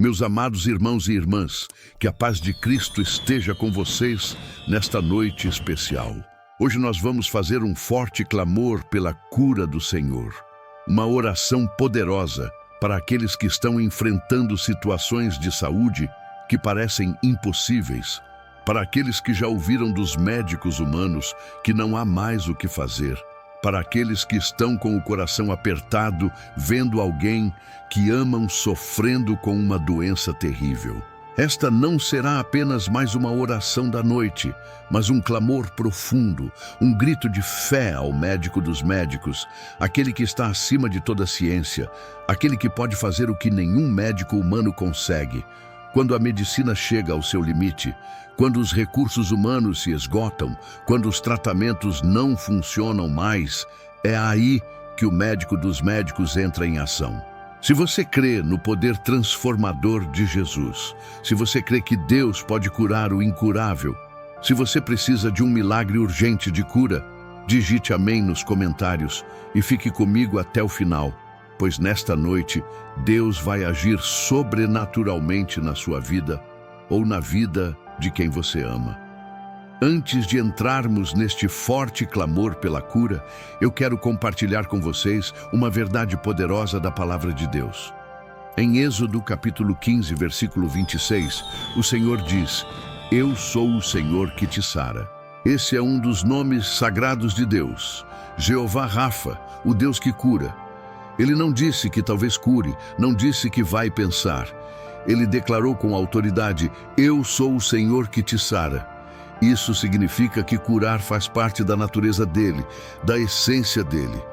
Meus amados irmãos e irmãs, que a paz de Cristo esteja com vocês nesta noite especial. Hoje nós vamos fazer um forte clamor pela cura do Senhor. Uma oração poderosa para aqueles que estão enfrentando situações de saúde que parecem impossíveis. Para aqueles que já ouviram dos médicos humanos que não há mais o que fazer. Para aqueles que estão com o coração apertado, vendo alguém que amam sofrendo com uma doença terrível. Esta não será apenas mais uma oração da noite, mas um clamor profundo, um grito de fé ao médico dos médicos, aquele que está acima de toda ciência, aquele que pode fazer o que nenhum médico humano consegue. Quando a medicina chega ao seu limite, quando os recursos humanos se esgotam, quando os tratamentos não funcionam mais, é aí que o médico dos médicos entra em ação. Se você crê no poder transformador de Jesus, se você crê que Deus pode curar o incurável, se você precisa de um milagre urgente de cura, digite amém nos comentários e fique comigo até o final. Pois nesta noite, Deus vai agir sobrenaturalmente na sua vida ou na vida de quem você ama. Antes de entrarmos neste forte clamor pela cura, eu quero compartilhar com vocês uma verdade poderosa da palavra de Deus. Em Êxodo capítulo 15, versículo 26, o Senhor diz: Eu sou o Senhor que te sara. Esse é um dos nomes sagrados de Deus, Jeová Rafa, o Deus que cura. Ele não disse que talvez cure, não disse que vai pensar. Ele declarou com autoridade: Eu sou o Senhor que te sara. Isso significa que curar faz parte da natureza dele, da essência dele.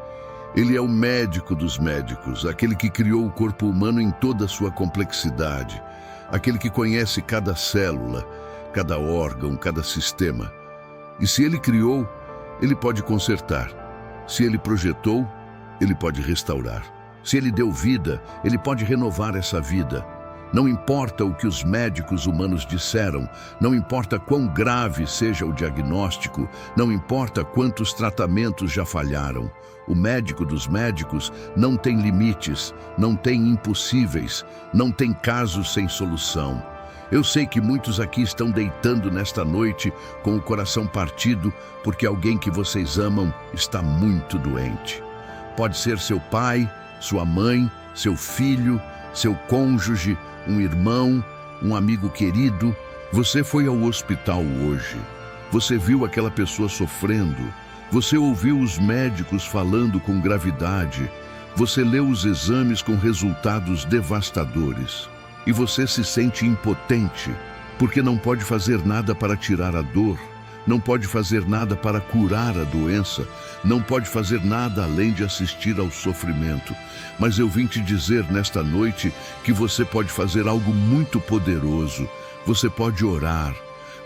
Ele é o médico dos médicos, aquele que criou o corpo humano em toda a sua complexidade, aquele que conhece cada célula, cada órgão, cada sistema. E se ele criou, ele pode consertar. Se ele projetou, ele pode restaurar. Se ele deu vida, ele pode renovar essa vida. Não importa o que os médicos humanos disseram, não importa quão grave seja o diagnóstico, não importa quantos tratamentos já falharam. O médico dos médicos não tem limites, não tem impossíveis, não tem casos sem solução. Eu sei que muitos aqui estão deitando nesta noite com o coração partido porque alguém que vocês amam está muito doente. Pode ser seu pai, sua mãe, seu filho, seu cônjuge, um irmão, um amigo querido. Você foi ao hospital hoje. Você viu aquela pessoa sofrendo. Você ouviu os médicos falando com gravidade. Você leu os exames com resultados devastadores. E você se sente impotente, porque não pode fazer nada para tirar a dor. Não pode fazer nada para curar a doença, não pode fazer nada além de assistir ao sofrimento. Mas eu vim te dizer nesta noite que você pode fazer algo muito poderoso. Você pode orar,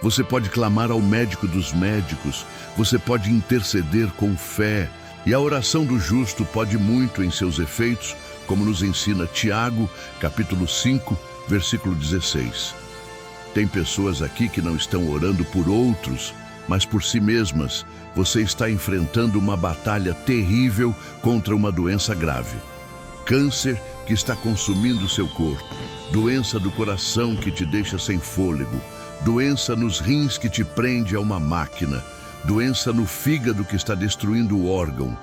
você pode clamar ao médico dos médicos, você pode interceder com fé. E a oração do justo pode muito em seus efeitos, como nos ensina Tiago, capítulo 5, versículo 16. Tem pessoas aqui que não estão orando por outros, mas por si mesmas. Você está enfrentando uma batalha terrível contra uma doença grave. Câncer que está consumindo seu corpo, doença do coração que te deixa sem fôlego, doença nos rins que te prende a uma máquina, doença no fígado que está destruindo o órgão,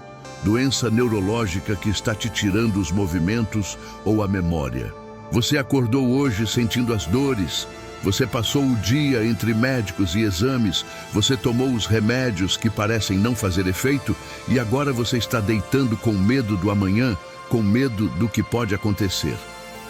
doença neurológica que está te tirando os movimentos ou a memória. Você acordou hoje sentindo as dores. Você passou o dia entre médicos e exames, você tomou os remédios que parecem não fazer efeito e agora você está deitando com medo do amanhã, com medo do que pode acontecer.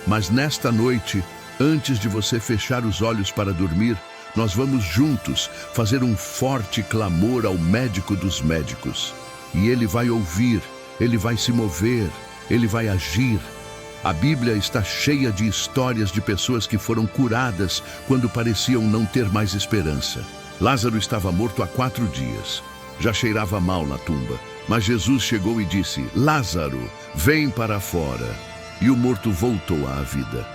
Mas nesta noite, antes de você fechar os olhos para dormir, nós vamos juntos fazer um forte clamor ao médico dos médicos. E ele vai ouvir, ele vai se mover, ele vai agir. A Bíblia está cheia de histórias de pessoas que foram curadas quando pareciam não ter mais esperança. Lázaro estava morto há 4 dias. Já cheirava mal na tumba. Mas Jesus chegou e disse: Lázaro, vem para fora. E o morto voltou à vida.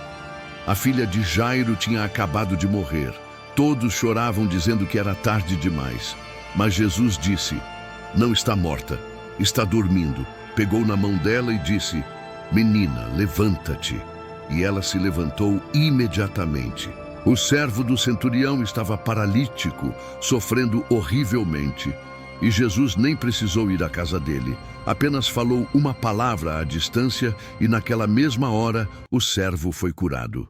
A filha de Jairo tinha acabado de morrer. Todos choravam dizendo que era tarde demais. Mas Jesus disse: Não está morta, está dormindo. Pegou na mão dela e disse: Menina, levanta-te. e ela se levantou imediatamente. O servo do centurião estava paralítico, sofrendo horrivelmente. E Jesus nem precisou ir à casa dele. Apenas falou uma palavra à distância e naquela mesma hora o servo foi curado.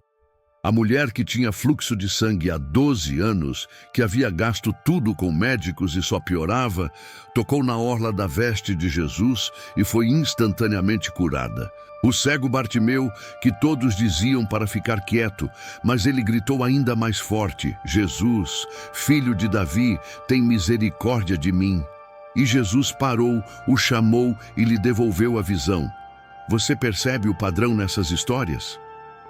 A mulher que tinha fluxo de sangue há 12 anos, que havia gasto tudo com médicos e só piorava, tocou na orla da veste de Jesus e foi instantaneamente curada. O cego Bartimeu, que todos diziam para ficar quieto, mas ele gritou ainda mais forte: Jesus, filho de Davi, tem misericórdia de mim. E Jesus parou, o chamou e lhe devolveu a visão. Você percebe o padrão nessas histórias?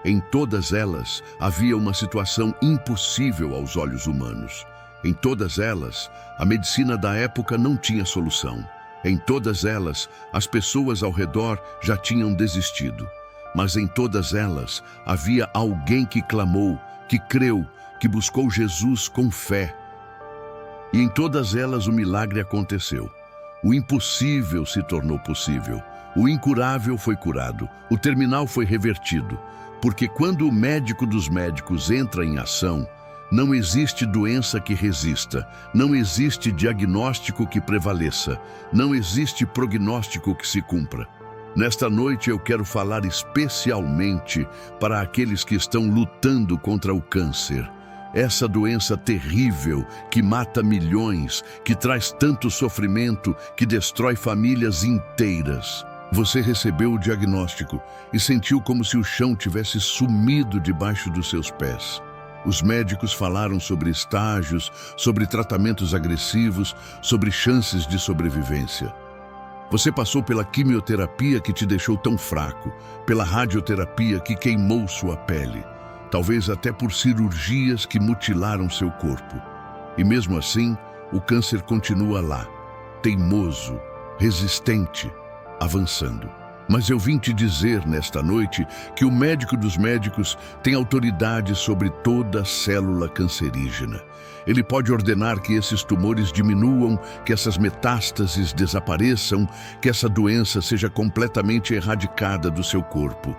Em todas elas, havia uma situação impossível aos olhos humanos. Em todas elas, a medicina da época não tinha solução. Em todas elas, as pessoas ao redor já tinham desistido. Mas em todas elas, havia alguém que clamou, que creu, que buscou Jesus com fé. E em todas elas o milagre aconteceu. O impossível se tornou possível. O incurável foi curado. O terminal foi revertido. Porque quando o médico dos médicos entra em ação, não existe doença que resista, não existe diagnóstico que prevaleça, não existe prognóstico que se cumpra. Nesta noite eu quero falar especialmente para aqueles que estão lutando contra o câncer. Essa doença terrível que mata milhões, que traz tanto sofrimento, que destrói famílias inteiras. Você recebeu o diagnóstico e sentiu como se o chão tivesse sumido debaixo dos seus pés. Os médicos falaram sobre estágios, sobre tratamentos agressivos, sobre chances de sobrevivência. Você passou pela quimioterapia que te deixou tão fraco, pela radioterapia que queimou sua pele, talvez até por cirurgias que mutilaram seu corpo. E mesmo assim, o câncer continua lá, teimoso, resistente, avançando. Mas eu vim te dizer nesta noite que o médico dos médicos tem autoridade sobre toda célula cancerígena. Ele pode ordenar que esses tumores diminuam, que essas metástases desapareçam, que essa doença seja completamente erradicada do seu corpo.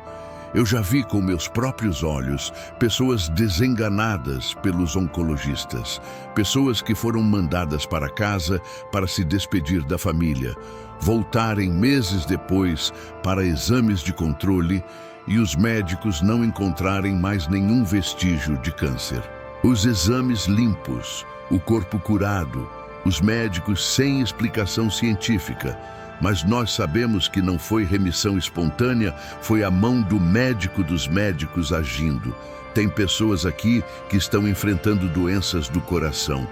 Eu já vi com meus próprios olhos pessoas desenganadas pelos oncologistas, pessoas que foram mandadas para casa para se despedir da família, voltarem meses depois para exames de controle e os médicos não encontrarem mais nenhum vestígio de câncer. Os exames limpos, o corpo curado, os médicos sem explicação científica. Mas nós sabemos que não foi remissão espontânea, foi a mão do médico dos médicos agindo. Tem pessoas aqui que estão enfrentando doenças do coração.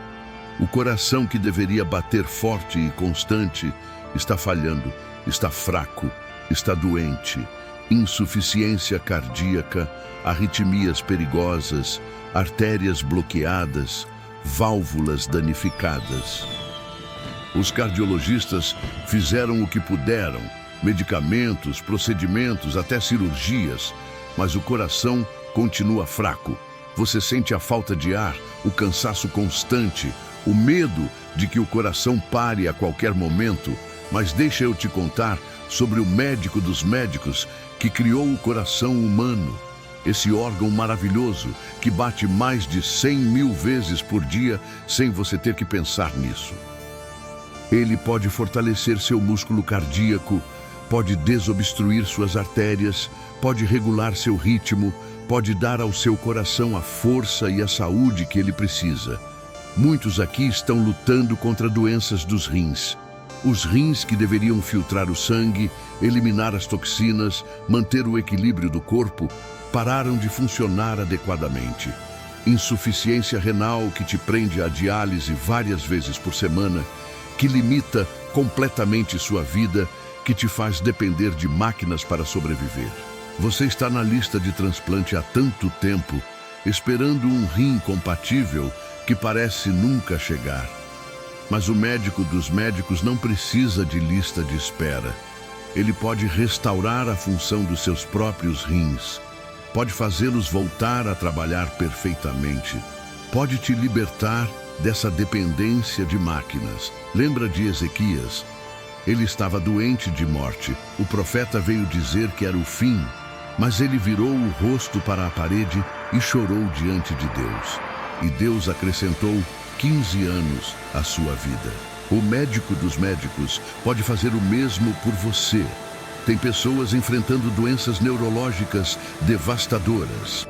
O coração que deveria bater forte e constante está falhando, está fraco, está doente. Insuficiência cardíaca, arritmias perigosas, artérias bloqueadas, válvulas danificadas. Os cardiologistas fizeram o que puderam, medicamentos, procedimentos, até cirurgias, mas o coração continua fraco. Você sente a falta de ar, o cansaço constante, o medo de que o coração pare a qualquer momento. Mas deixa eu te contar sobre o médico dos médicos que criou o coração humano. Esse órgão maravilhoso que bate mais de 100.000 vezes por dia sem você ter que pensar nisso. Ele pode fortalecer seu músculo cardíaco, pode desobstruir suas artérias, pode regular seu ritmo, pode dar ao seu coração a força e a saúde que ele precisa. Muitos aqui estão lutando contra doenças dos rins. Os rins que deveriam filtrar o sangue, eliminar as toxinas, manter o equilíbrio do corpo, pararam de funcionar adequadamente. Insuficiência renal que te prende à diálise várias vezes por semana, que limita completamente sua vida, que te faz depender de máquinas para sobreviver. Você está na lista de transplante há tanto tempo, esperando um rim compatível que parece nunca chegar. Mas o médico dos médicos não precisa de lista de espera. Ele pode restaurar a função dos seus próprios rins, pode fazê-los voltar a trabalhar perfeitamente, pode te libertar dessa dependência de máquinas. Lembra de Ezequias? Ele estava doente de morte. O profeta veio dizer que era o fim. Mas ele virou o rosto para a parede e chorou diante de Deus. E Deus acrescentou 15 anos à sua vida. O médico dos médicos pode fazer o mesmo por você. Tem pessoas enfrentando doenças neurológicas devastadoras.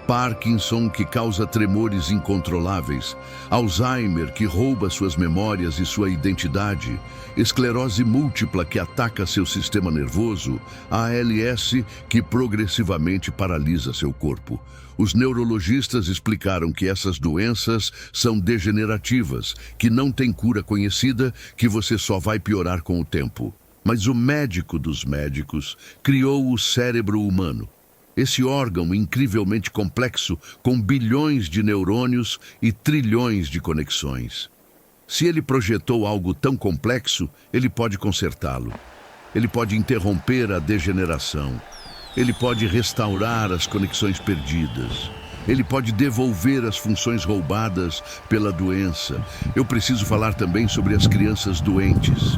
Parkinson, que causa tremores incontroláveis, Alzheimer, que rouba suas memórias e sua identidade, esclerose múltipla, que ataca seu sistema nervoso, ALS, que progressivamente paralisa seu corpo. Os neurologistas explicaram que essas doenças são degenerativas, que não têm cura conhecida, que você só vai piorar com o tempo. Mas o médico dos médicos criou o cérebro humano. Esse órgão incrivelmente complexo, com bilhões de neurônios e trilhões de conexões. Se ele projetou algo tão complexo, ele pode consertá-lo. Ele pode interromper a degeneração. Ele pode restaurar as conexões perdidas. Ele pode devolver as funções roubadas pela doença. Eu preciso falar também sobre as crianças doentes.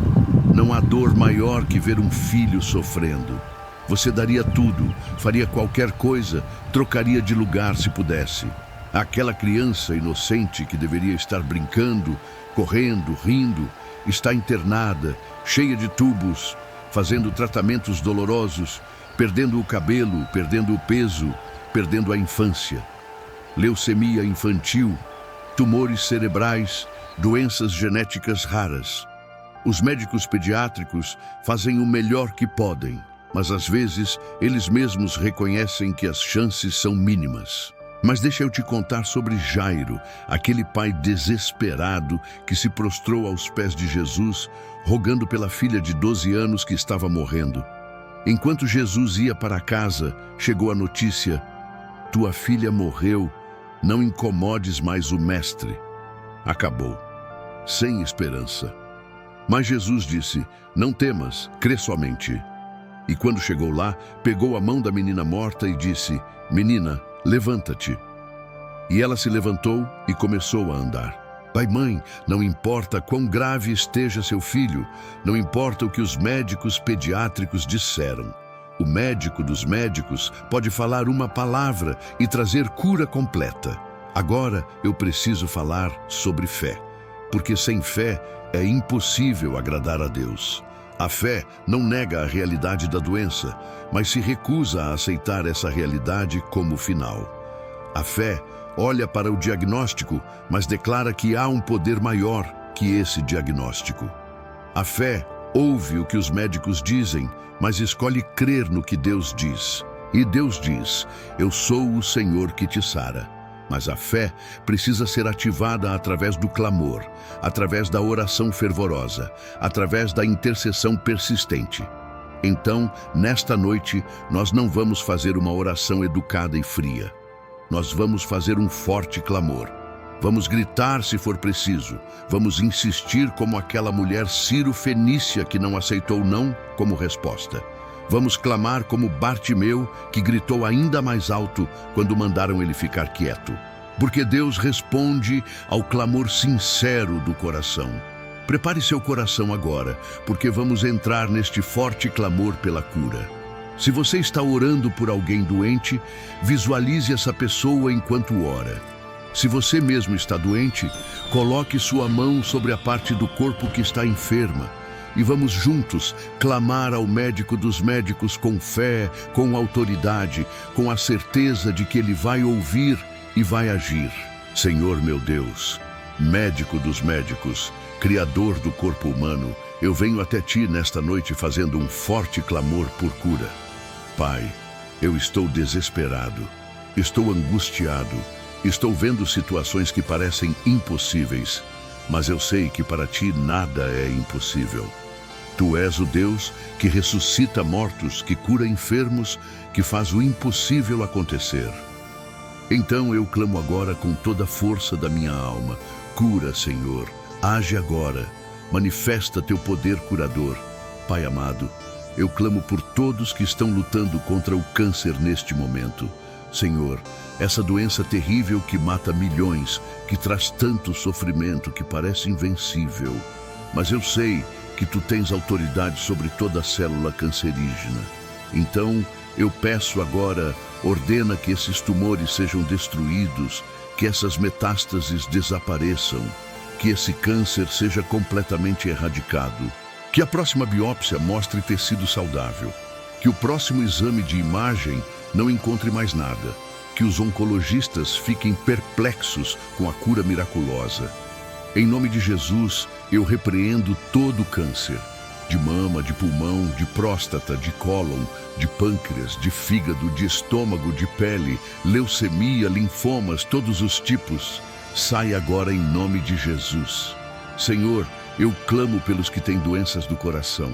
Não há dor maior que ver um filho sofrendo. Você daria tudo, faria qualquer coisa, trocaria de lugar se pudesse. Aquela criança inocente que deveria estar brincando, correndo, rindo, está internada, cheia de tubos, fazendo tratamentos dolorosos, perdendo o cabelo, perdendo o peso, perdendo a infância. Leucemia infantil, tumores cerebrais, doenças genéticas raras. Os médicos pediátricos fazem o melhor que podem, mas às vezes eles mesmos reconhecem que as chances são mínimas. Mas deixa eu te contar sobre Jairo, aquele pai desesperado que se prostrou aos pés de Jesus, rogando pela filha de 12 anos que estava morrendo. Enquanto Jesus ia para casa, chegou a notícia: tua filha morreu, não incomodes mais o mestre. Acabou. Sem esperança. Mas Jesus disse: não temas, crê somente. E quando chegou lá, pegou a mão da menina morta e disse: menina, levanta-te. E ela se levantou e começou a andar. Pai, mãe, não importa quão grave esteja seu filho, não importa o que os médicos pediátricos disseram. O médico dos médicos pode falar uma palavra e trazer cura completa. Agora eu preciso falar sobre fé, porque sem fé é impossível agradar a Deus. A fé não nega a realidade da doença, mas se recusa a aceitar essa realidade como final. A fé olha para o diagnóstico, mas declara que há um poder maior que esse diagnóstico. A fé ouve o que os médicos dizem, mas escolhe crer no que Deus diz. E Deus diz: eu sou o Senhor que te sara. Mas a fé precisa ser ativada através do clamor, através da oração fervorosa, através da intercessão persistente. Então, nesta noite, nós não vamos fazer uma oração educada e fria. Nós vamos fazer um forte clamor. Vamos gritar se for preciso. Vamos insistir como aquela mulher Ciro-fenícia que não aceitou não como resposta. Vamos clamar como Bartimeu, que gritou ainda mais alto quando mandaram ele ficar quieto. Porque Deus responde ao clamor sincero do coração. Prepare seu coração agora, porque vamos entrar neste forte clamor pela cura. Se você está orando por alguém doente, visualize essa pessoa enquanto ora. Se você mesmo está doente, coloque sua mão sobre a parte do corpo que está enferma. E vamos juntos clamar ao médico dos médicos com fé, com autoridade, com a certeza de que ele vai ouvir e vai agir. Senhor meu Deus, médico dos médicos, criador do corpo humano, eu venho até ti nesta noite fazendo um forte clamor por cura. Pai, eu estou desesperado, estou angustiado, estou vendo situações que parecem impossíveis, mas eu sei que para ti nada é impossível. Tu és o Deus que ressuscita mortos, que cura enfermos, que faz o impossível acontecer. Então eu clamo agora com toda a força da minha alma: cura, Senhor, age agora, manifesta teu poder curador. Pai amado, eu clamo por todos que estão lutando contra o câncer neste momento. Senhor, essa doença terrível que mata milhões, que traz tanto sofrimento, que parece invencível. Mas eu sei que tu tens autoridade sobre toda a célula cancerígena. Então, Eu peço agora, ordena que esses tumores sejam destruídos, que essas metástases desapareçam, que esse câncer seja completamente erradicado, que a próxima biópsia mostre tecido saudável, que o próximo exame de imagem não encontre mais nada, que os oncologistas fiquem perplexos com a cura miraculosa. Em nome de Jesus, eu repreendo todo o câncer, de mama, de pulmão, de próstata, de cólon, de pâncreas, de fígado, de estômago, de pele, leucemia, linfomas, todos os tipos. Sai agora em nome de Jesus. Senhor, eu clamo pelos que têm doenças do coração,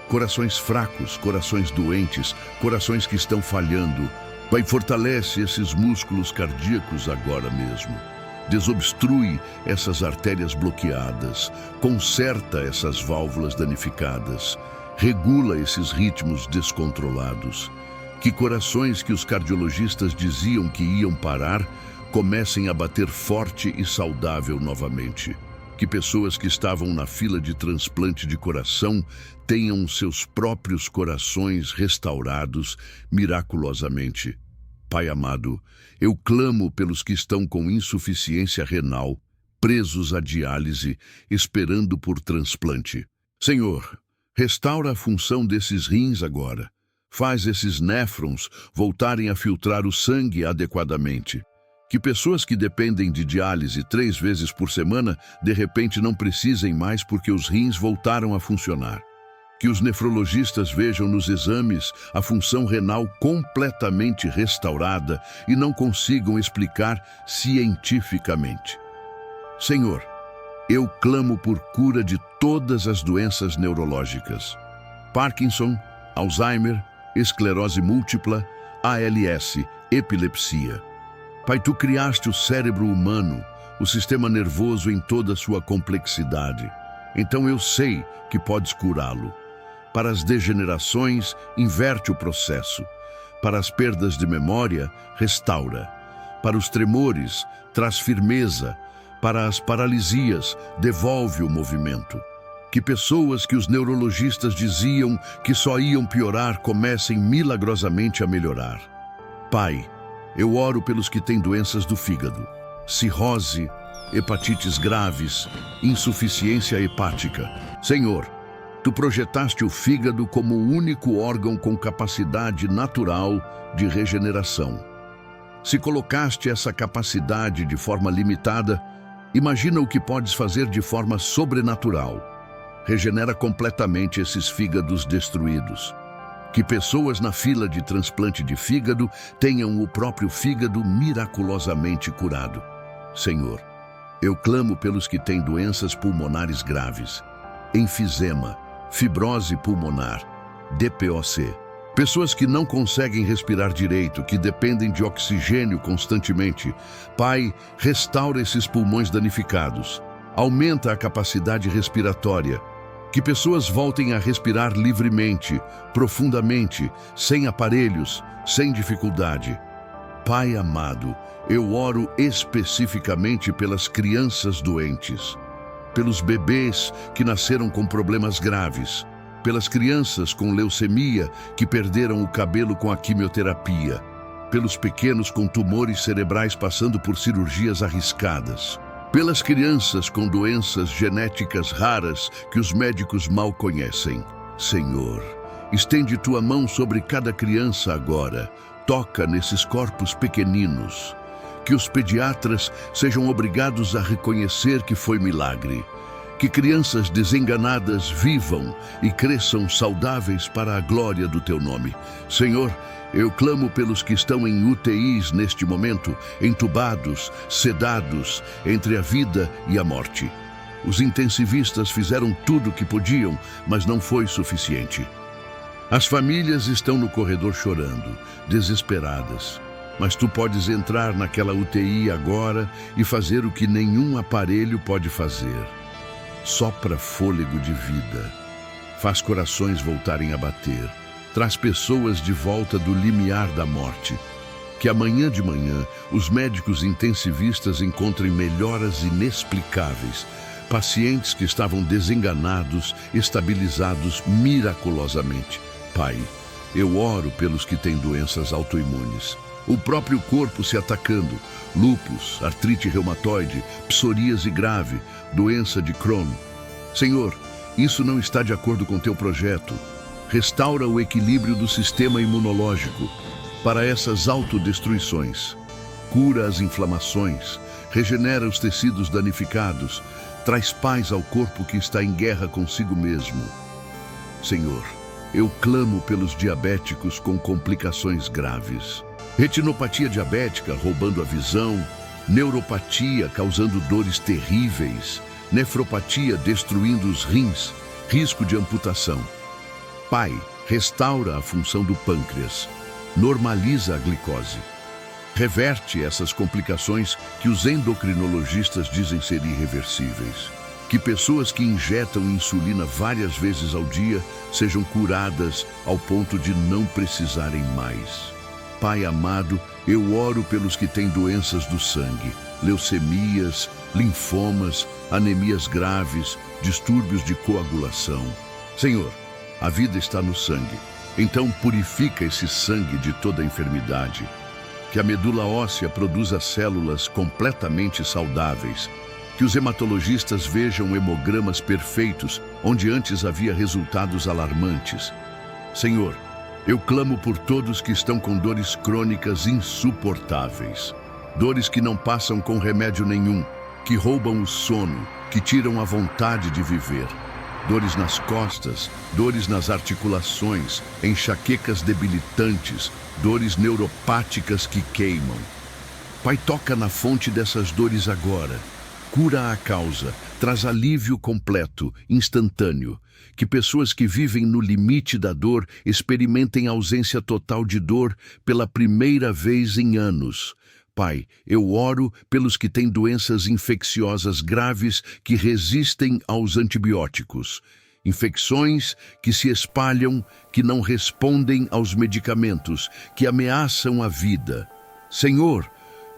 corações fracos, corações doentes, corações que estão falhando. Pai, fortalece esses músculos cardíacos agora mesmo. Desobstrui essas artérias bloqueadas, conserta essas válvulas danificadas, regula esses ritmos descontrolados. Que corações que os cardiologistas diziam que iam parar, comecem a bater forte e saudável novamente. Que pessoas que estavam na fila de transplante de coração tenham seus próprios corações restaurados miraculosamente. Pai amado, eu clamo pelos que estão com insuficiência renal, presos à diálise, esperando por transplante. Senhor, restaura a função desses rins agora. Faz esses néfrons voltarem a filtrar o sangue adequadamente. Que pessoas que dependem de diálise 3 vezes por semana, de repente não precisem mais porque os rins voltaram a funcionar. Que os nefrologistas vejam nos exames a função renal completamente restaurada e não consigam explicar cientificamente. Senhor, eu clamo por cura de todas as doenças neurológicas. Parkinson, Alzheimer, esclerose múltipla, ALS, epilepsia. Pai, tu criaste o cérebro humano, o sistema nervoso em toda a sua complexidade. Então eu sei que podes curá-lo. Para as degenerações, inverte o processo. Para as perdas de memória, restaura. Para os tremores, traz firmeza. Para as paralisias, devolve o movimento. Que pessoas que os neurologistas diziam que só iam piorar comecem milagrosamente a melhorar. Pai, eu oro pelos que têm doenças do fígado, cirrose, hepatites graves, insuficiência hepática. Senhor, tu projetaste o fígado como o único órgão com capacidade natural de regeneração. Se colocaste essa capacidade de forma limitada, imagina o que podes fazer de forma sobrenatural. Regenera completamente esses fígados destruídos. Que pessoas na fila de transplante de fígado tenham o próprio fígado miraculosamente curado. Senhor, eu clamo pelos que têm doenças pulmonares graves, enfisema, fibrose pulmonar, DPOC. Pessoas que não conseguem respirar direito, que dependem de oxigênio constantemente. Pai, restaura esses pulmões danificados. Aumenta a capacidade respiratória. Que pessoas voltem a respirar livremente, profundamente, sem aparelhos, sem dificuldade. Pai amado, eu oro especificamente pelas crianças doentes, pelos bebês que nasceram com problemas graves, pelas crianças com leucemia que perderam o cabelo com a quimioterapia, pelos pequenos com tumores cerebrais passando por cirurgias arriscadas, pelas crianças com doenças genéticas raras que os médicos mal conhecem. Senhor, estende tua mão sobre cada criança agora, toca nesses corpos pequeninos. Que os pediatras sejam obrigados a reconhecer que foi milagre. Que crianças desenganadas vivam e cresçam saudáveis para a glória do teu nome. Senhor, eu clamo pelos que estão em UTIs neste momento, entubados, sedados, entre a vida e a morte. Os intensivistas fizeram tudo o que podiam, mas não foi suficiente. As famílias estão no corredor chorando, desesperadas. Mas tu podes entrar naquela UTI agora e fazer o que nenhum aparelho pode fazer. Sopra fôlego de vida. Faz corações voltarem a bater. Traz pessoas de volta do limiar da morte. Que amanhã de manhã os médicos intensivistas encontrem melhoras inexplicáveis. Pacientes que estavam desenganados, estabilizados miraculosamente. Pai, eu oro pelos que têm doenças autoimunes. O próprio corpo se atacando, lúpus, artrite reumatoide, psoríase grave, doença de Crohn. Senhor, isso não está de acordo com teu projeto. Restaura o equilíbrio do sistema imunológico para essas autodestruições. Cura as inflamações, regenera os tecidos danificados, traz paz ao corpo que está em guerra consigo mesmo. Senhor, eu clamo pelos diabéticos com complicações graves. Retinopatia diabética roubando a visão, neuropatia causando dores terríveis, nefropatia destruindo os rins, risco de amputação. Pai, restaura a função do pâncreas, normaliza a glicose. Reverte essas complicações que os endocrinologistas dizem ser irreversíveis. Que pessoas que injetam insulina várias vezes ao dia sejam curadas ao ponto de não precisarem mais. Pai amado, eu oro pelos que têm doenças do sangue, leucemias, linfomas, anemias graves, distúrbios de coagulação. Senhor, a vida está no sangue, então purifica esse sangue de toda enfermidade. Que a medula óssea produza células completamente saudáveis. Que os hematologistas vejam hemogramas perfeitos, onde antes havia resultados alarmantes. Senhor, eu clamo por todos que estão com dores crônicas insuportáveis. Dores que não passam com remédio nenhum, que roubam o sono, que tiram a vontade de viver. Dores nas costas, dores nas articulações, enxaquecas debilitantes, dores neuropáticas que queimam. Pai, toca na fonte dessas dores agora. Cura a causa, traz alívio completo, instantâneo. Que pessoas que vivem no limite da dor experimentem ausência total de dor pela primeira vez em anos. Pai, eu oro pelos que têm doenças infecciosas graves que resistem aos antibióticos. Infecções que se espalham, que não respondem aos medicamentos, que ameaçam a vida. Senhor,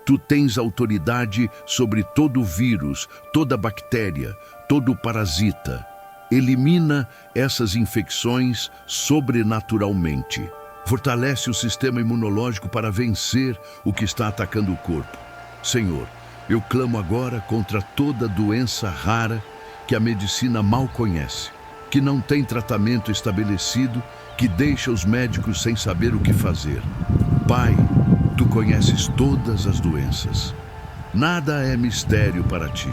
Tu tens autoridade sobre todo vírus, toda bactéria, todo parasita. Elimina essas infecções sobrenaturalmente. Fortalece o sistema imunológico para vencer o que está atacando o corpo. Senhor, eu clamo agora contra toda doença rara que a medicina mal conhece, que não tem tratamento estabelecido, que deixa os médicos sem saber o que fazer. Pai, Tu conheces todas as doenças. Nada é mistério para Ti.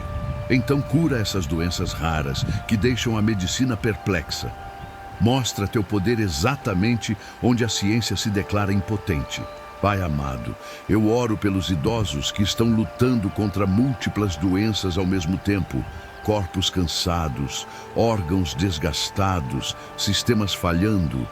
Então cura essas doenças raras que deixam a medicina perplexa. Mostra Teu poder exatamente onde a ciência se declara impotente. Pai amado, eu oro pelos idosos que estão lutando contra múltiplas doenças ao mesmo tempo. Corpos cansados, órgãos desgastados, sistemas falhando.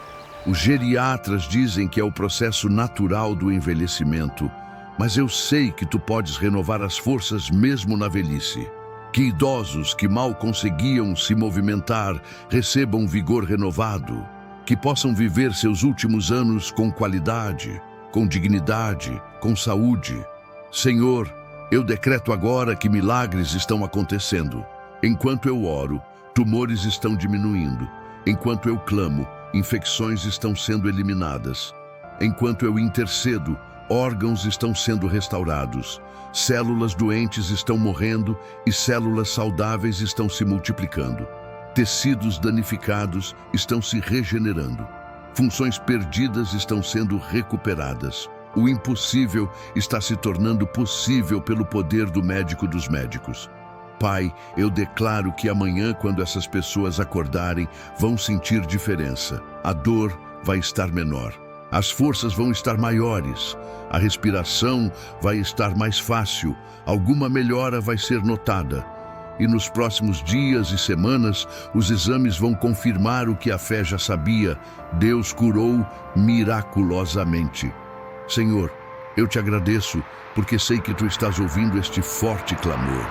Os geriatras dizem que é o processo natural do envelhecimento, mas eu sei que Tu podes renovar as forças mesmo na velhice. Que idosos que mal conseguiam se movimentar recebam vigor renovado, que possam viver seus últimos anos com qualidade, com dignidade, com saúde. Senhor, eu decreto agora que milagres estão acontecendo. Enquanto eu oro, tumores estão diminuindo. Enquanto eu clamo, infecções estão sendo eliminadas. Enquanto eu intercedo, órgãos estão sendo restaurados. Células doentes estão morrendo e células saudáveis estão se multiplicando. Tecidos danificados estão se regenerando. Funções perdidas estão sendo recuperadas. O impossível está se tornando possível pelo poder do médico dos médicos. Pai, eu declaro que amanhã, quando essas pessoas acordarem, vão sentir diferença. A dor vai estar menor. As forças vão estar maiores. A respiração vai estar mais fácil. Alguma melhora vai ser notada. E nos próximos dias e semanas, os exames vão confirmar o que a fé já sabia. Deus curou miraculosamente. Senhor, eu te agradeço porque sei que Tu estás ouvindo este forte clamor.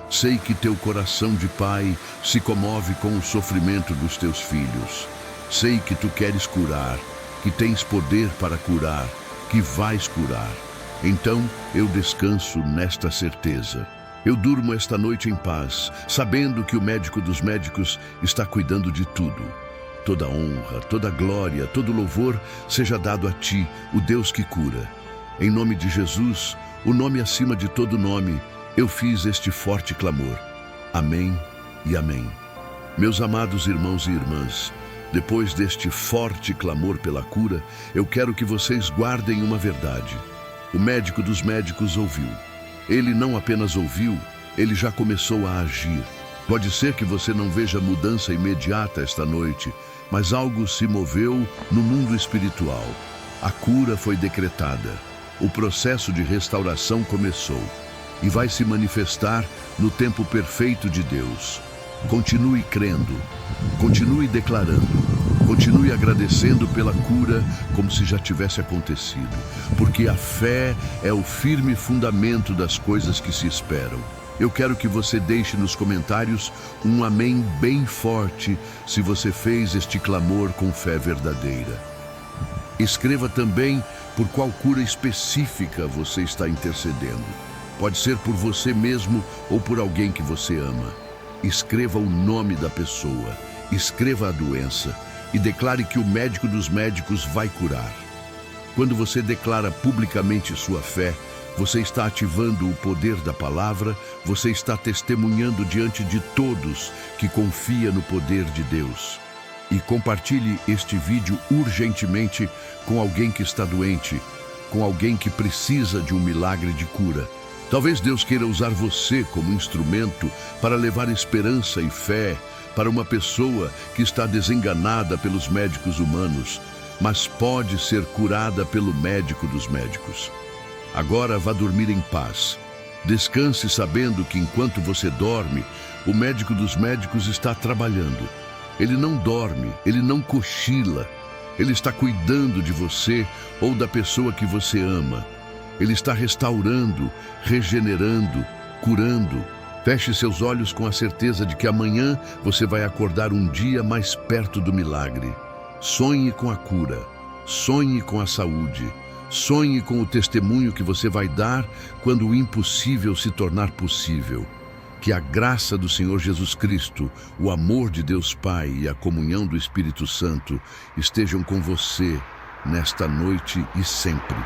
Sei que Teu coração de pai se comove com o sofrimento dos Teus filhos. Sei que Tu queres curar, que tens poder para curar, que vais curar. Então eu descanso nesta certeza. Eu durmo esta noite em paz, sabendo que o médico dos médicos está cuidando de tudo. Toda honra, toda glória, todo louvor seja dado a Ti, o Deus que cura. Em nome de Jesus, o nome acima de todo nome, eu fiz este forte clamor. Amém e amém. Meus amados irmãos e irmãs, depois deste forte clamor pela cura, eu quero que vocês guardem uma verdade. O médico dos médicos ouviu. Ele não apenas ouviu, ele já começou a agir. Pode ser que você não veja mudança imediata esta noite, mas algo se moveu no mundo espiritual. A cura foi decretada. O processo de restauração começou e vai se manifestar no tempo perfeito de Deus. Continue crendo, continue declarando, continue agradecendo pela cura como se já tivesse acontecido, porque a fé é o firme fundamento das coisas que se esperam. Eu quero que você deixe nos comentários um amém bem forte se você fez este clamor com fé verdadeira. Escreva também por qual cura específica você está intercedendo. Pode ser por você mesmo ou por alguém que você ama. Escreva o nome da pessoa, escreva a doença e declare que o médico dos médicos vai curar. Quando você declara publicamente sua fé, você está ativando o poder da palavra, você está testemunhando diante de todos que confia no poder de Deus. E compartilhe este vídeo urgentemente com alguém que está doente, com alguém que precisa de um milagre de cura. Talvez Deus queira usar você como instrumento para levar esperança e fé para uma pessoa que está desenganada pelos médicos humanos, mas pode ser curada pelo médico dos médicos. Agora vá dormir em paz. Descanse sabendo que enquanto você dorme, o médico dos médicos está trabalhando. Ele não dorme, ele não cochila. Ele está cuidando de você ou da pessoa que você ama. Ele está restaurando, regenerando, curando. Feche seus olhos com a certeza de que amanhã você vai acordar um dia mais perto do milagre. Sonhe com a cura, sonhe com a saúde, sonhe com o testemunho que você vai dar quando o impossível se tornar possível. Que a graça do Senhor Jesus Cristo, o amor de Deus Pai e a comunhão do Espírito Santo estejam com você nesta noite e sempre.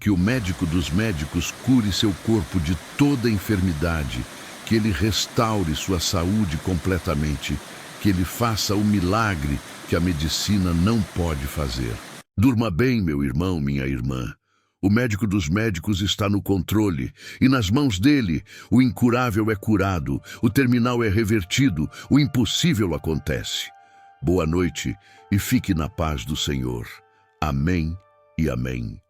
Que o médico dos médicos cure seu corpo de toda enfermidade, que ele restaure sua saúde completamente, que ele faça o milagre que a medicina não pode fazer. Durma bem, meu irmão, minha irmã. O médico dos médicos está no controle e nas mãos dele o incurável é curado, o terminal é revertido, o impossível acontece. Boa noite e fique na paz do Senhor. Amém e amém.